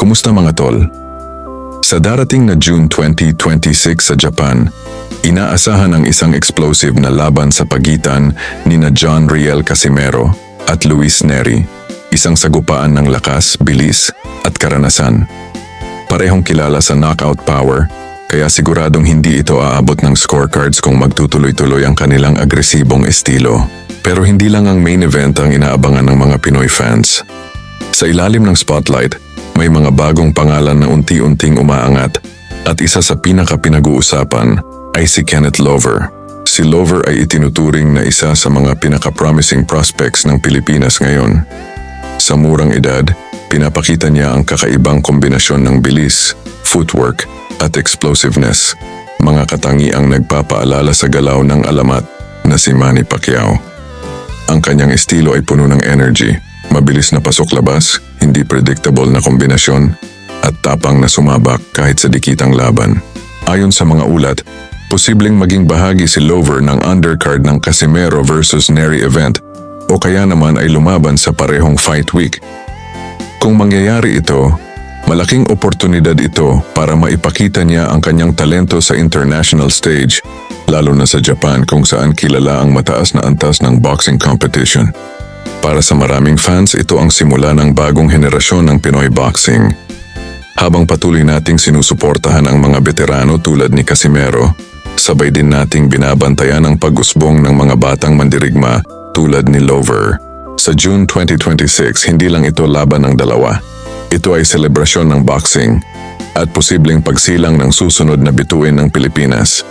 Kumusta mga tol? Sa darating na June 2026 sa Japan, inaasahan ang isang explosive na laban sa pagitan nina John Riel Casimero at Luis Neri, isang sagupaan ng lakas, bilis at karanasan. Parehong kilala sa knockout power, kaya siguradong hindi ito aabot ng scorecards kung magtutuloy-tuloy ang kanilang agresibong estilo. Pero hindi lang ang main event ang inaabangan ng mga Pinoy fans. Sa ilalim ng spotlight, may mga bagong pangalan na unti-unting umaangat at isa sa pinaka-pinag-uusapan ay si Kenneth Lover. Si Lover ay itinuturing na isa sa mga pinaka-promising prospects ng Pilipinas ngayon. Sa murang edad, pinapakita niya ang kakaibang kombinasyon ng bilis, footwork at explosiveness, mga katangiang nagpapaalala sa galaw ng alamat na si Manny Pacquiao. Ang kanyang estilo ay puno ng energy, mabilis na pasok-labas, hindi predictable na kombinasyon, at tapang na sumabak kahit sa dikitang laban. Ayon sa mga ulat, posibleng maging bahagi si Lover ng undercard ng Casimero versus Neri event o kaya naman ay lumaban sa parehong fight week. Kung mangyayari ito, malaking oportunidad ito para maipakita niya ang kanyang talento sa international stage, lalo na sa Japan kung saan kilala ang mataas na antas ng boxing competition. Para sa maraming fans, ito ang simula ng bagong henerasyon ng Pinoy boxing. Habang patuloy nating sinusuportahan ang mga veterano tulad ni Casimero, sabay din nating binabantayan ang pag-usbong ng mga batang mandirigma tulad ni Lover. Sa June 2026, hindi lang ito laban ng dalawa. Ito ay selebrasyon ng boxing at posibleng pagsilang ng susunod na bituin ng Pilipinas.